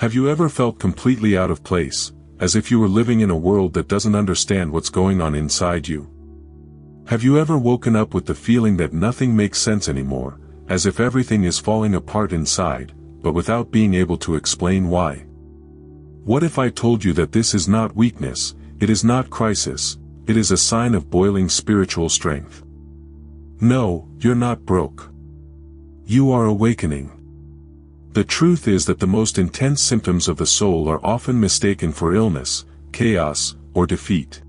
Have you ever felt completely out of place, as if you were living in a world that doesn't understand what's going on inside you? Have you ever woken up with the feeling that nothing makes sense anymore, as if everything is falling apart inside, but without being able to explain why? What if I told you that this is not weakness, it is not crisis, it is a sign of boiling spiritual strength? No, you're not broke. You are awakening. The truth is that the most intense symptoms of the soul are often mistaken for illness, chaos, or defeat.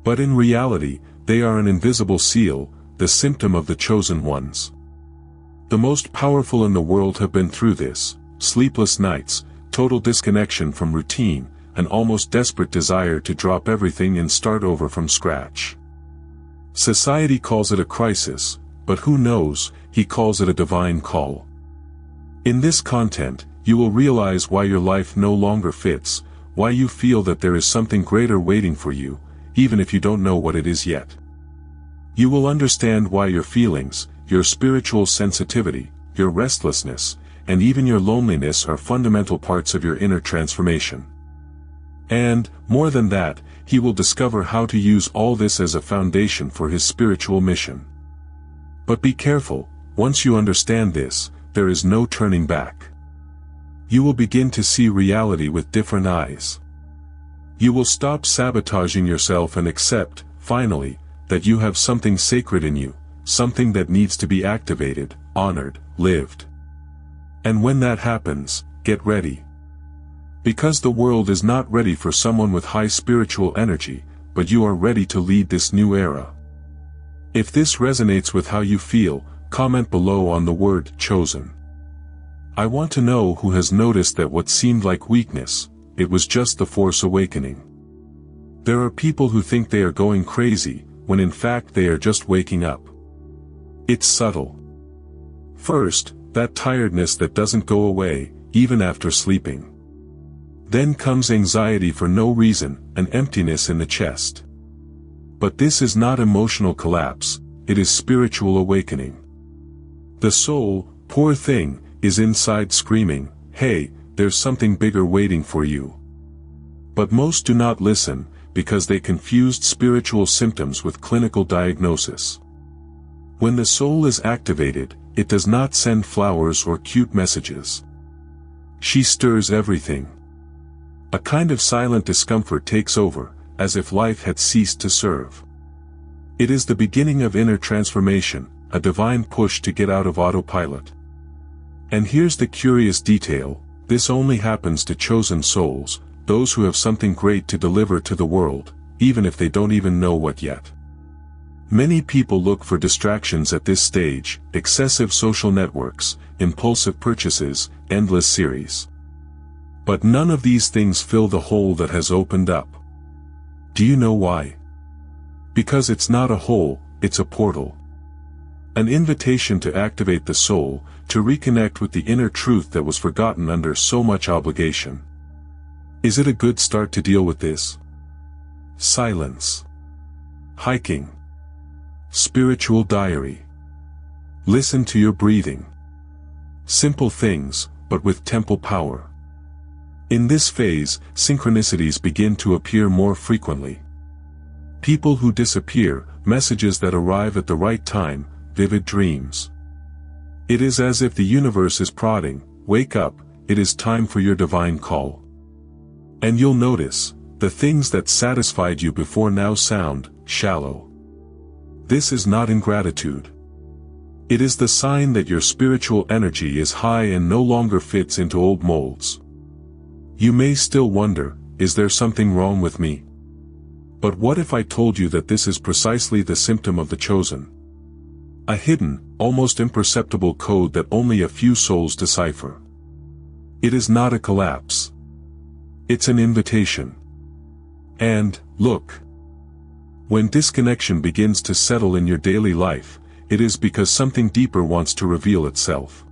But in reality, they are an invisible seal, the symptom of the chosen ones. The most powerful in the world have been through this: sleepless nights, total disconnection from routine, an almost desperate desire to drop everything and start over from scratch. Society calls it a crisis, but who knows, he calls it a divine call. In this content, you will realize why your life no longer fits, why you feel that there is something greater waiting for you, even if you don't know what it is yet. You will understand why your feelings, your spiritual sensitivity, your restlessness, and even your loneliness are fundamental parts of your inner transformation. And, more than that, he will discover how to use all this as a foundation for his spiritual mission. But be careful, once you understand this, there is no turning back. You will begin to see reality with different eyes. You will stop sabotaging yourself and accept, finally, that you have something sacred in you, something that needs to be activated, honored, lived. And when that happens, get ready. Because the world is not ready for someone with high spiritual energy, but you are ready to lead this new era. If this resonates with how you feel, comment below on the word chosen. I want to know who has noticed that what seemed like weakness, it was just the force awakening. There are people who think they are going crazy, when in fact they are just waking up. It's subtle. First, that tiredness that doesn't go away, even after sleeping. Then comes anxiety for no reason, an emptiness in the chest. But this is not emotional collapse, it is spiritual awakening. The soul, poor thing, is inside screaming, "Hey, there's something bigger waiting for you." But most do not listen, because they confused spiritual symptoms with clinical diagnosis. When the soul is activated, it does not send flowers or cute messages. She stirs everything. A kind of silent discomfort takes over, as if life had ceased to serve. It is the beginning of inner transformation, a divine push to get out of autopilot. And here's the curious detail: this only happens to chosen souls, those who have something great to deliver to the world, even if they don't even know what yet. Many people look for distractions at this stage: excessive social networks, impulsive purchases, endless series. But none of these things fill the hole that has opened up. Do you know why? Because it's not a hole, it's a portal. An invitation to activate the soul, to reconnect with the inner truth that was forgotten under so much obligation. Is it a good start to deal with this? Silence. Hiking. Spiritual diary. Listen to your breathing. Simple things, but with temple power. In this phase, synchronicities begin to appear more frequently. People who disappear, messages that arrive at the right time, vivid dreams. It is as if the universe is prodding, "Wake up, it is time for your divine call." And you'll notice, the things that satisfied you before now sound shallow. This is not ingratitude. It is the sign that your spiritual energy is high and no longer fits into old molds. You may still wonder, is there something wrong with me? But what if I told you that this is precisely the symptom of the chosen? A hidden, almost imperceptible code that only a few souls decipher. It is not a collapse. It's an invitation. And, look. When disconnection begins to settle in your daily life, it is because something deeper wants to reveal itself.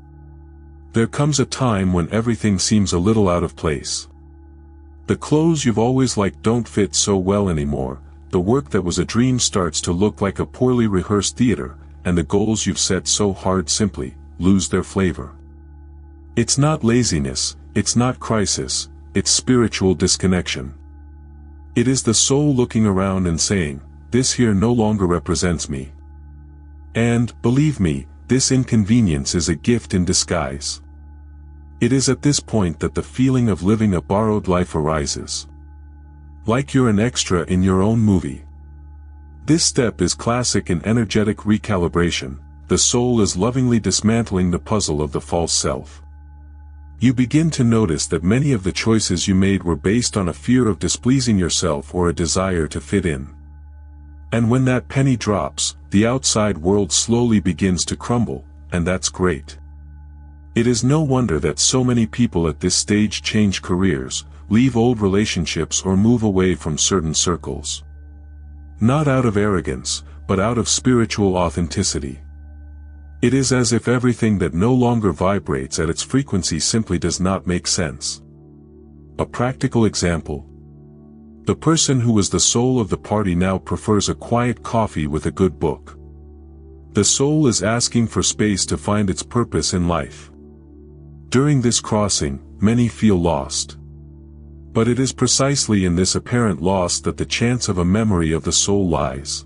There comes a time when everything seems a little out of place. The clothes you've always liked don't fit so well anymore, the work that was a dream starts to look like a poorly rehearsed theater, and the goals you've set so hard simply lose their flavor. It's not laziness, it's not crisis, it's spiritual disconnection. It is the soul looking around and saying, this here no longer represents me. And, believe me, this inconvenience is a gift in disguise. It is at this point that the feeling of living a borrowed life arises. Like you're an extra in your own movie. This step is classic in energetic recalibration. The soul is lovingly dismantling the puzzle of the false self. You begin to notice that many of the choices you made were based on a fear of displeasing yourself or a desire to fit in. And when that penny drops, the outside world slowly begins to crumble, and that's great. It is no wonder that so many people at this stage change careers, leave old relationships or move away from certain circles. Not out of arrogance, but out of spiritual authenticity. It is as if everything that no longer vibrates at its frequency simply does not make sense. A practical example. The person who was the soul of the party now prefers a quiet coffee with a good book. The soul is asking for space to find its purpose in life. During this crossing, many feel lost. But it is precisely in this apparent loss that the chance of a memory of the soul lies.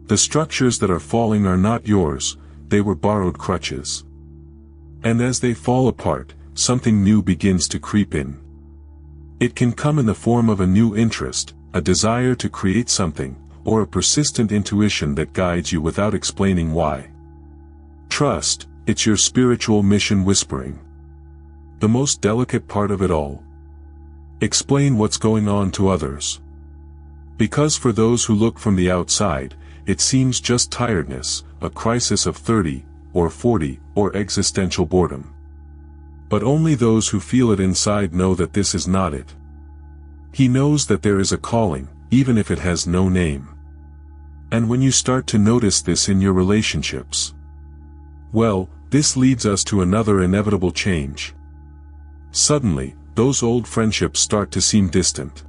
The structures that are falling are not yours, they were borrowed crutches. And as they fall apart, something new begins to creep in. It can come in the form of a new interest, a desire to create something, or a persistent intuition that guides you without explaining why. Trust, it's your spiritual mission whispering. The most delicate part of it all. Explain what's going on to others. Because for those who look from the outside, it seems just tiredness, a crisis of 30, or 40, or existential boredom. But only those who feel it inside know that this is not it. He knows that there is a calling, even if it has no name. And when you start to notice this in your relationships, well, this leads us to another inevitable change. Suddenly, those old friendships start to seem distant.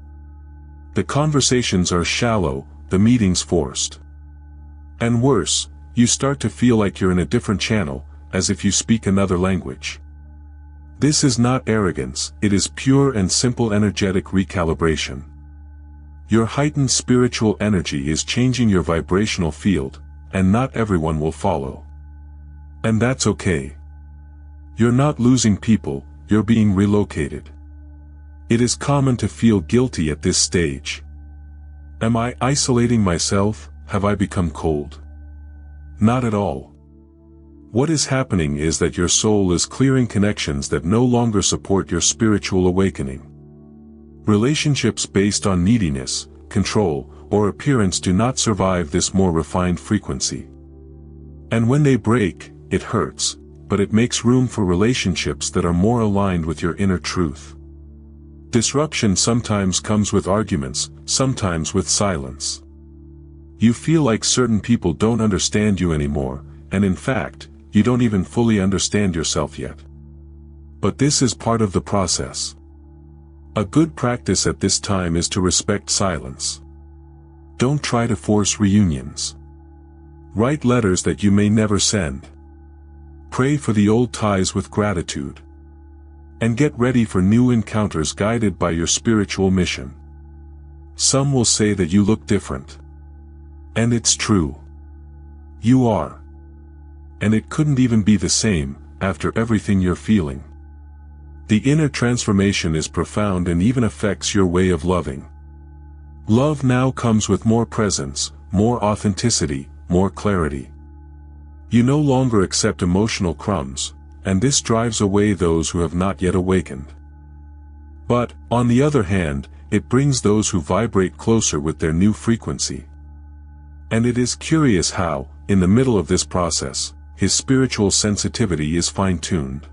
The conversations are shallow, the meetings forced. And worse, you start to feel like you're in a different channel, as if you speak another language. This is not arrogance, it is pure and simple energetic recalibration. Your heightened spiritual energy is changing your vibrational field, and not everyone will follow. And that's okay. You're not losing people, you're being relocated. It is common to feel guilty at this stage. Am I isolating myself? Have I become cold? Not at all. What is happening is that your soul is clearing connections that no longer support your spiritual awakening. Relationships based on neediness, control, or appearance do not survive this more refined frequency. And when they break, it hurts, but it makes room for relationships that are more aligned with your inner truth. Disruption sometimes comes with arguments, sometimes with silence. You feel like certain people don't understand you anymore, and in fact, you don't even fully understand yourself yet. But this is part of the process. A good practice at this time is to respect silence. Don't try to force reunions. Write letters that you may never send. Pray for the old ties with gratitude. And get ready for new encounters guided by your spiritual mission. Some will say that you look different. And it's true. You are. And it couldn't even be the same, after everything you're feeling. The inner transformation is profound and even affects your way of loving. Love now comes with more presence, more authenticity, more clarity. You no longer accept emotional crumbs, and this drives away those who have not yet awakened. But, on the other hand, it brings those who vibrate closer with their new frequency. And it is curious how, in the middle of this process, his spiritual sensitivity is fine-tuned.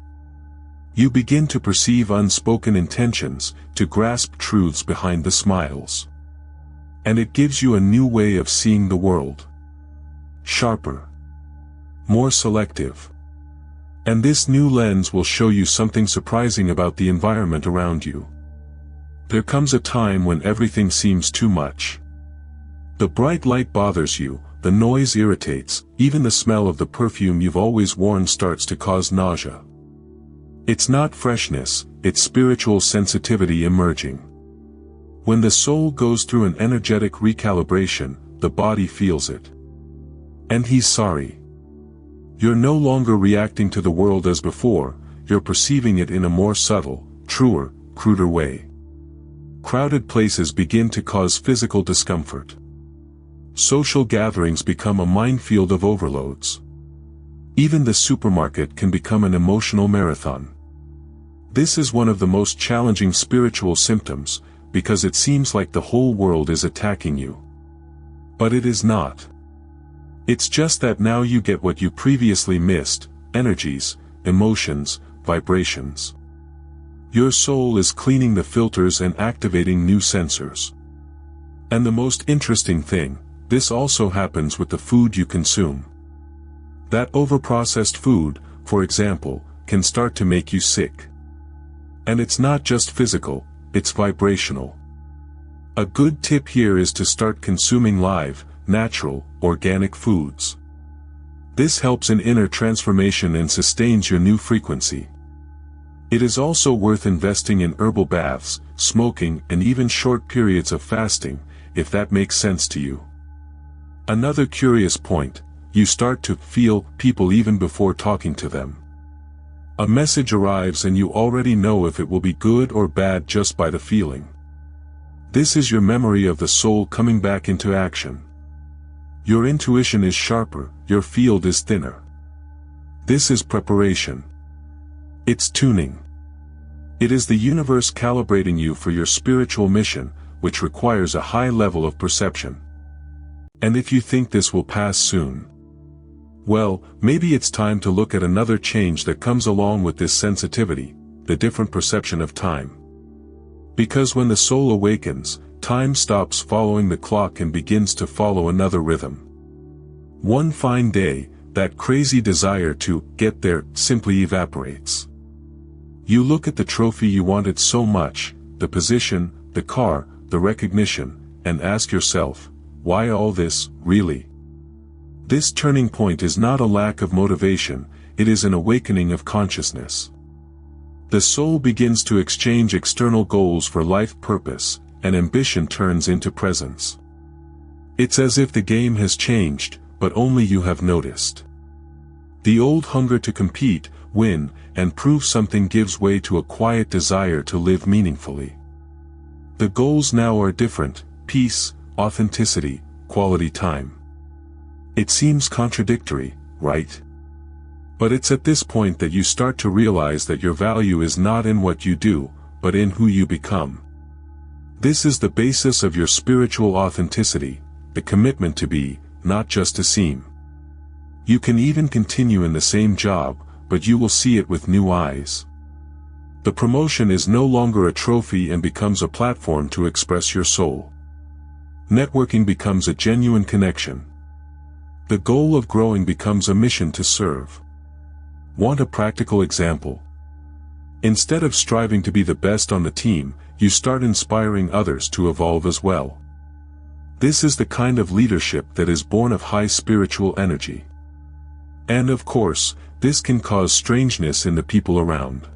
You begin to perceive unspoken intentions, to grasp truths behind the smiles. And it gives you a new way of seeing the world. Sharper. More selective. And this new lens will show you something surprising about the environment around you. There comes a time when everything seems too much. The bright light bothers you, the noise irritates, even the smell of the perfume you've always worn starts to cause nausea. It's not freshness, its spiritual sensitivity emerging. When the soul goes through an energetic recalibration, the body feels it. And he's sorry. You're no longer reacting to the world as before, you're perceiving it in a more subtle, truer, cruder way. Crowded places begin to cause physical discomfort. Social gatherings become a minefield of overloads. Even the supermarket can become an emotional marathon. This is one of the most challenging spiritual symptoms, because it seems like the whole world is attacking you. But it is not. It's just that now you get what you previously missed: energies, emotions, vibrations. Your soul is cleaning the filters and activating new sensors. And the most interesting thing, this also happens with the food you consume. That overprocessed food, for example, can start to make you sick. And it's not just physical, it's vibrational. A good tip here is to start consuming live, natural, organic foods. This helps in inner transformation and sustains your new frequency. It is also worth investing in herbal baths, smoking, and even short periods of fasting, if that makes sense to you. Another curious point, you start to feel people even before talking to them. A message arrives and you already know if it will be good or bad just by the feeling. This is your memory of the soul coming back into action. Your intuition is sharper, your field is thinner. This is preparation. It's tuning. It is the universe calibrating you for your spiritual mission, which requires a high level of perception. And if you think this will pass soon, well, maybe it's time to look at another change that comes along with this sensitivity, the different perception of time. Because when the soul awakens, time stops following the clock and begins to follow another rhythm. One fine day, that crazy desire to get there simply evaporates. You look at the trophy you wanted so much, the position, the car, the recognition, and ask yourself, why all this, really? This turning point is not a lack of motivation, it is an awakening of consciousness. The soul begins to exchange external goals for life purpose, and ambition turns into presence. It's as if the game has changed, but only you have noticed. The old hunger to compete, win, and prove something gives way to a quiet desire to live meaningfully. The goals now are different: peace, authenticity, quality time. It seems contradictory, right? But it's at this point that you start to realize that your value is not in what you do, but in who you become. This is the basis of your spiritual authenticity, the commitment to be, not just to seem. You can even continue in the same job, but you will see it with new eyes. The promotion is no longer a trophy and becomes a platform to express your soul. Networking becomes a genuine connection. The goal of growing becomes a mission to serve. Want a practical example? Instead of striving to be the best on the team, you start inspiring others to evolve as well. This is the kind of leadership that is born of high spiritual energy. And of course, this can cause strangeness in the people around.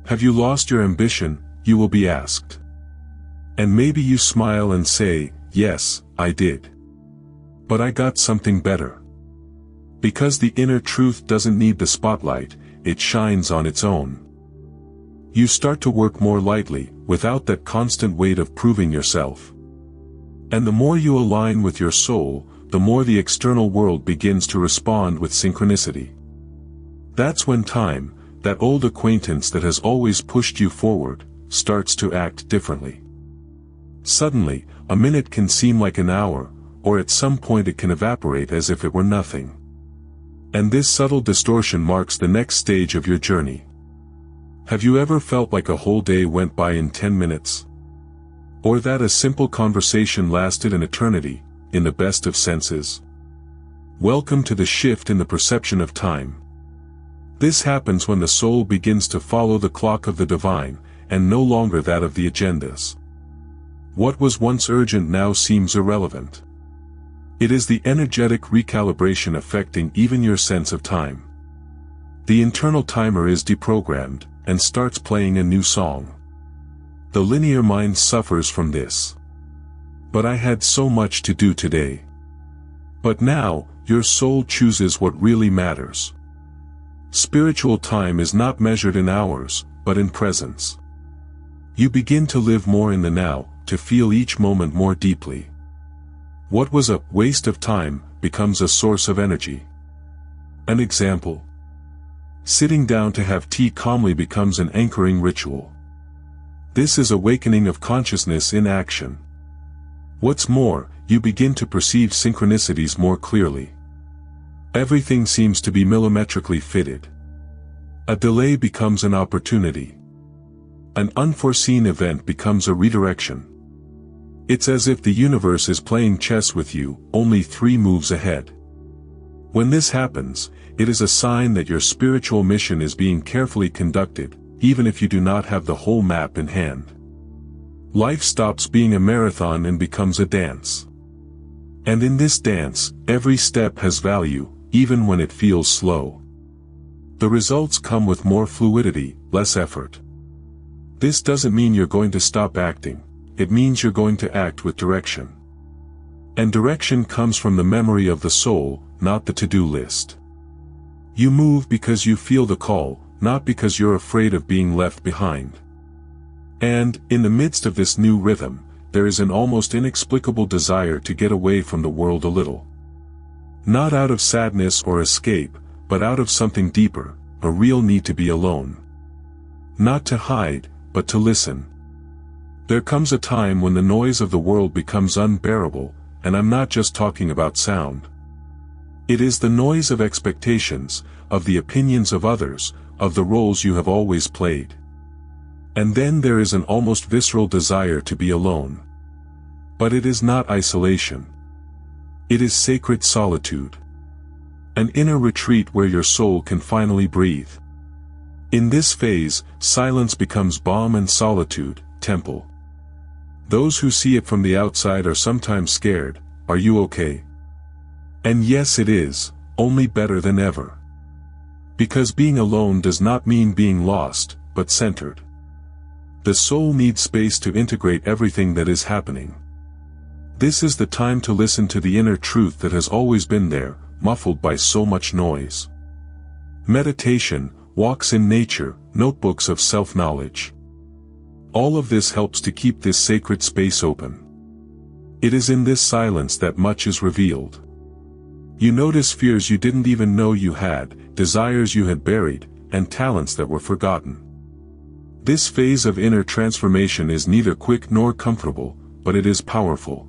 Have you lost your ambition, you will be asked. And maybe you smile and say, yes, I did. But I got something better. Because the inner truth doesn't need the spotlight, it shines on its own. You start to work more lightly, without that constant weight of proving yourself. And the more you align with your soul, the more the external world begins to respond with synchronicity. That's when time, that old acquaintance that has always pushed you forward, starts to act differently. Suddenly, a minute can seem like an hour, or at some point it can evaporate as if it were nothing. And this subtle distortion marks the next stage of your journey. Have you ever felt like a whole day went by in 10 minutes? Or that a simple conversation lasted an eternity, in the best of senses? Welcome to the shift in the perception of time. This happens when the soul begins to follow the clock of the divine, and no longer that of the agendas. What was once urgent now seems irrelevant. It is the energetic recalibration affecting even your sense of time. The internal timer is deprogrammed, and starts playing a new song. The linear mind suffers from this. But I had so much to do today. But now, your soul chooses what really matters. Spiritual time is not measured in hours, but in presence. You begin to live more in the now, to feel each moment more deeply. What was a waste of time becomes a source of energy. An example. Sitting down to have tea calmly becomes an anchoring ritual. This is awakening of consciousness in action. What's more, you begin to perceive synchronicities more clearly. Everything seems to be millimetrically fitted. A delay becomes an opportunity. An unforeseen event becomes a redirection. It's as if the universe is playing chess with you, only 3 moves ahead. When this happens, it is a sign that your spiritual mission is being carefully conducted, even if you do not have the whole map in hand. Life stops being a marathon and becomes a dance. And in this dance, every step has value, even when it feels slow. The results come with more fluidity, less effort. This doesn't mean you're going to stop acting, it means you're going to act with direction. And direction comes from the memory of the soul, not the to-do list. You move because you feel the call, not because you're afraid of being left behind. And, in the midst of this new rhythm, there is an almost inexplicable desire to get away from the world a little. Not out of sadness or escape, but out of something deeper, a real need to be alone. Not to hide, but to listen. There comes a time when the noise of the world becomes unbearable, and I'm not just talking about sound. It is the noise of expectations, of the opinions of others, of the roles you have always played. And then there is an almost visceral desire to be alone. But it is not isolation. It is sacred solitude. An inner retreat where your soul can finally breathe. In this phase, silence becomes balm and solitude, temple. Those who see it from the outside are sometimes scared, are you okay? And yes, it is, only better than ever. Because being alone does not mean being lost, but centered. The soul needs space to integrate everything that is happening. This is the time to listen to the inner truth that has always been there, muffled by so much noise. Meditation, walks in nature, notebooks of self-knowledge. All of this helps to keep this sacred space open. It is in this silence that much is revealed. You notice fears you didn't even know you had, desires you had buried, and talents that were forgotten. This phase of inner transformation is neither quick nor comfortable, but it is powerful.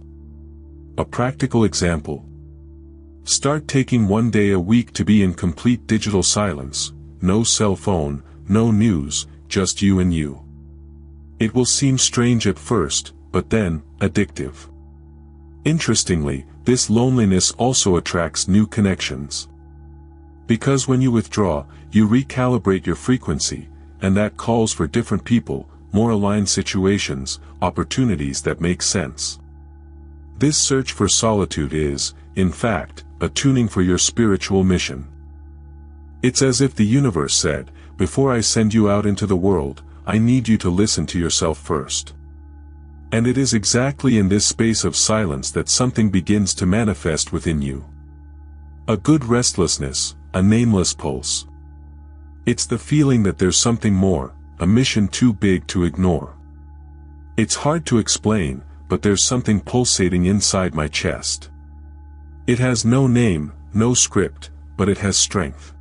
A practical example. Start taking one day a week to be in complete digital silence, no cell phone, no news, just you and you. It will seem strange at first, but then, addictive. Interestingly, this loneliness also attracts new connections. Because when you withdraw, you recalibrate your frequency, and that calls for different people, more aligned situations, opportunities that make sense. This search for solitude is, in fact, a tuning for your spiritual mission. It's as if the universe said, before I send you out into the world, I need you to listen to yourself first. And it is exactly in this space of silence that something begins to manifest within you. A good restlessness, a nameless pulse. It's the feeling that there's something more, a mission too big to ignore. It's hard to explain, but there's something pulsating inside my chest. It has no name, no script, but it has strength.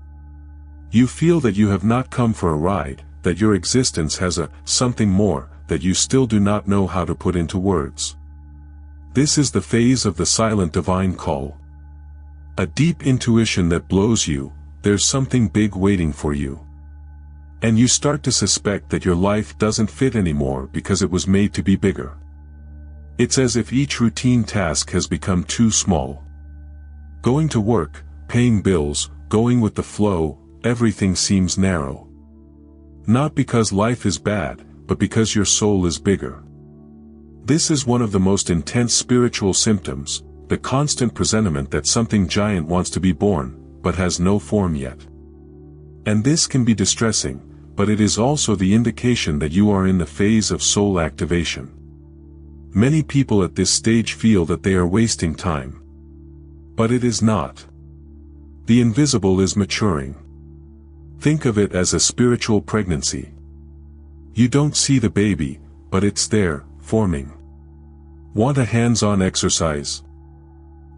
You feel that you have not come for a ride, that your existence has a something more, that you still do not know how to put into words. This is the phase of the silent divine call. A deep intuition that blows you, there's something big waiting for you. And you start to suspect that your life doesn't fit anymore because it was made to be bigger. It's as if each routine task has become too small. Going to work, paying bills, going with the flow, everything seems narrow. Not because life is bad, but because your soul is bigger. This is one of the most intense spiritual symptoms, the constant presentiment that something giant wants to be born, but has no form yet. And this can be distressing, but it is also the indication that you are in the phase of soul activation. Many people at this stage feel that they are wasting time. But it is not. The invisible is maturing. Think of it as a spiritual pregnancy. You don't see the baby, but it's there, forming. Want a hands-on exercise?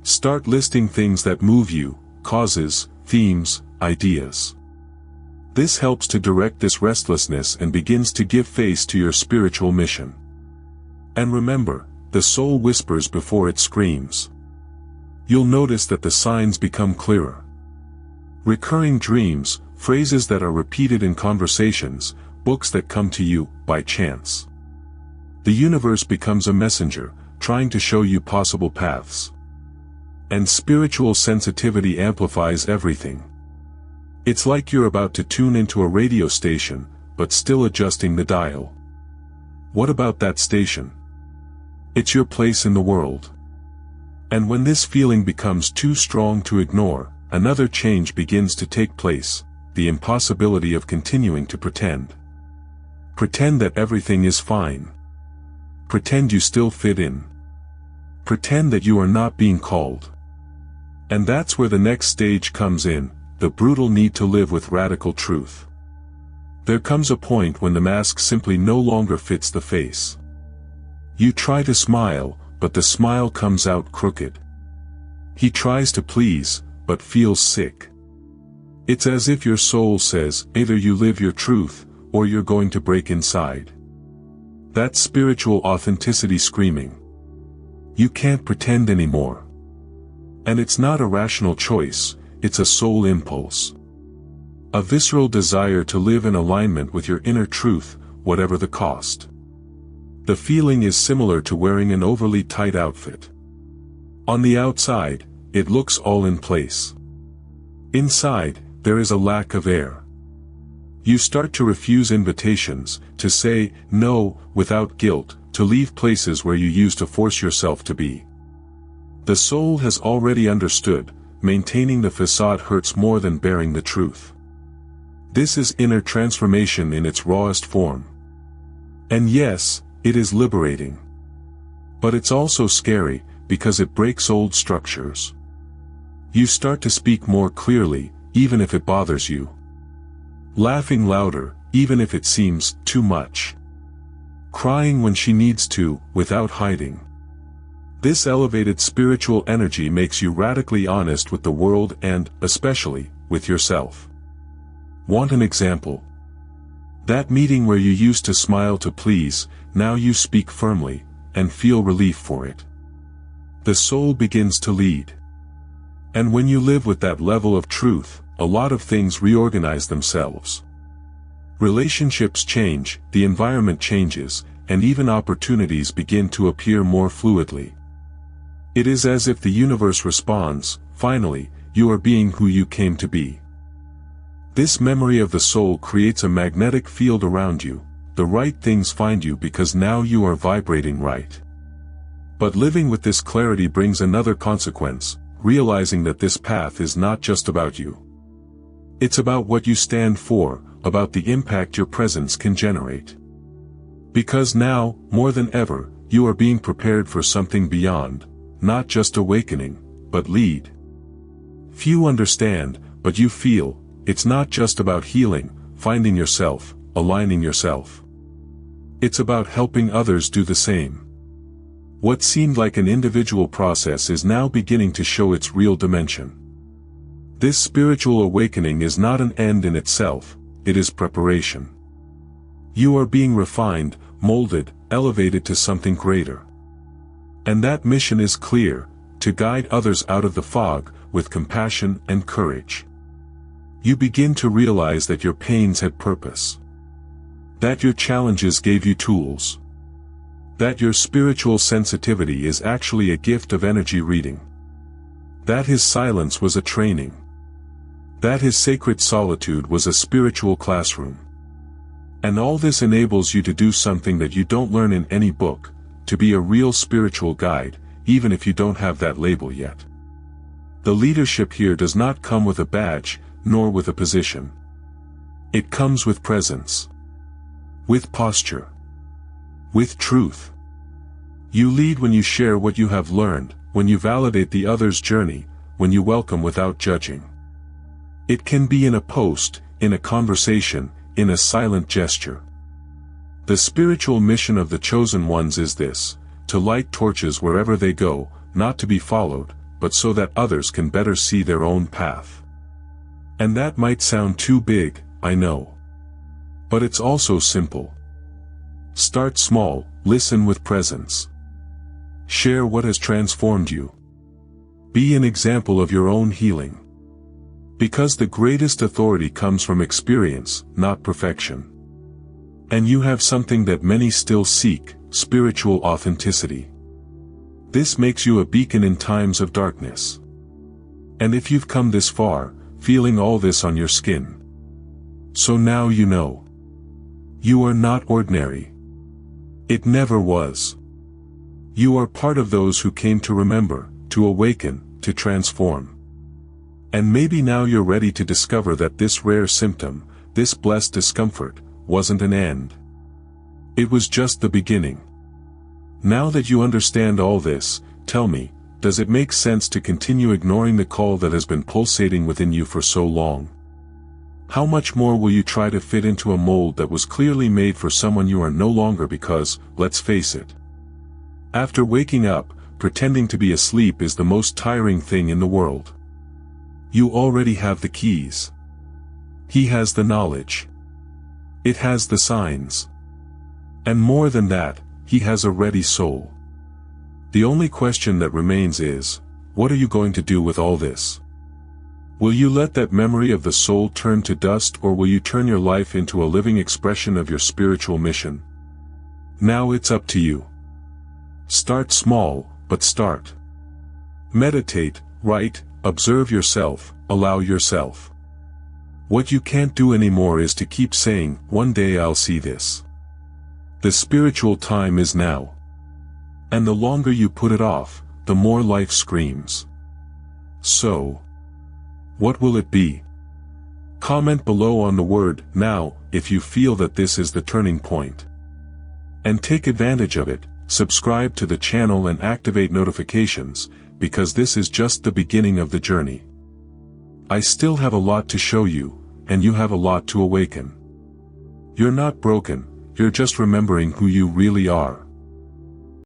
Start listing things that move you, causes, themes, ideas. This helps to direct this restlessness and begins to give face to your spiritual mission. And remember, the soul whispers before it screams. You'll notice that the signs become clearer. Recurring dreams, phrases that are repeated in conversations, books that come to you by chance. The universe becomes a messenger, trying to show you possible paths. And spiritual sensitivity amplifies everything. It's like you're about to tune into a radio station, but still adjusting the dial. What about that station? It's your place in the world. And when this feeling becomes too strong to ignore, another change begins to take place, the impossibility of continuing to pretend. Pretend that everything is fine. Pretend you still fit in. Pretend that you are not being called. And that's where the next stage comes in, the brutal need to live with radical truth. There comes a point when the mask simply no longer fits the face. You try to smile, but the smile comes out crooked. He tries to please, but feels sick. It's as if your soul says, either you live your truth, or you're going to break inside. That's spiritual authenticity screaming. You can't pretend anymore. And it's not a rational choice, it's a soul impulse. A visceral desire to live in alignment with your inner truth, whatever the cost. The feeling is similar to wearing an overly tight outfit. On the outside, it looks all in place. Inside, there is a lack of air. You start to refuse invitations, to say no without guilt, to leave places where you used to force yourself to be. The soul has already understood, maintaining the facade hurts more than bearing the truth. This is inner transformation in its rawest form. And yes, it is liberating. But it's also scary, because it breaks old structures. You start to speak more clearly, even if it bothers you. Laughing louder, even if it seems too much. Crying when she needs to, without hiding. This elevated spiritual energy makes you radically honest with the world and, especially, with yourself. Want an example? That meeting where you used to smile to please, now you speak firmly, and feel relief for it. The soul begins to lead. And when you live with that level of truth, a lot of things reorganize themselves. Relationships change, the environment changes, and even opportunities begin to appear more fluidly. It is as if the universe responds, finally, you are being who you came to be. This memory of the soul creates a magnetic field around you, the right things find you because now you are vibrating right. But living with this clarity brings another consequence, realizing that this path is not just about you. It's about what you stand for, about the impact your presence can generate. Because now, more than ever, you are being prepared for something beyond, not just awakening, but lead. Few understand, but you feel, it's not just about healing, finding yourself, aligning yourself. It's about helping others do the same. What seemed like an individual process is now beginning to show its real dimension. This spiritual awakening is not an end in itself, it is preparation. You are being refined, molded, elevated to something greater. And that mission is clear, to guide others out of the fog, with compassion and courage. You begin to realize that your pains had purpose. That your challenges gave you tools. That your spiritual sensitivity is actually a gift of energy reading. That his silence was a training. That his sacred solitude was a spiritual classroom. And all this enables you to do something that you don't learn in any book, to be a real spiritual guide, even if you don't have that label yet. The leadership here does not come with a badge, nor with a position. It comes with presence. With posture. With truth. You lead when you share what you have learned, when you validate the other's journey, when you welcome without judging. It can be in a post, in a conversation, in a silent gesture. The spiritual mission of the chosen ones is this: to light torches wherever they go, not to be followed, but so that others can better see their own path. And that might sound too big, I know. But it's also simple. Start small, listen with presence. Share what has transformed you. Be an example of your own healing. Because the greatest authority comes from experience, not perfection. And you have something that many still seek: spiritual authenticity. This makes you a beacon in times of darkness. And if you've come this far, feeling all this on your skin, so now you know. You are not ordinary. It never was. You are part of those who came to remember, to awaken, to transform. And maybe now you're ready to discover that this rare symptom, this blessed discomfort, wasn't an end. It was just the beginning. Now that you understand all this, tell me, does it make sense to continue ignoring the call that has been pulsating within you for so long? How much more will you try to fit into a mold that was clearly made for someone you are no longer? Because, let's face it, after waking up, pretending to be asleep is the most tiring thing in the world. You already have the keys. He has the knowledge. It has the signs. And more than that, he has a ready soul. The only question that remains is, what are you going to do with all this? Will you let that memory of the soul turn to dust, or will you turn your life into a living expression of your spiritual mission? Now it's up to you. Start small, but start. Meditate, write, observe yourself, allow yourself. What you can't do anymore is to keep saying, one day I'll see this. The spiritual time is now. And the longer you put it off, the more life screams. So, what will it be? Comment below on the word now if you feel that this is the turning point. And take advantage of it. Subscribe to the channel and activate notifications, because this is just the beginning of the journey. I still have a lot to show you, and you have a lot to awaken. You're not broken, you're just remembering who you really are.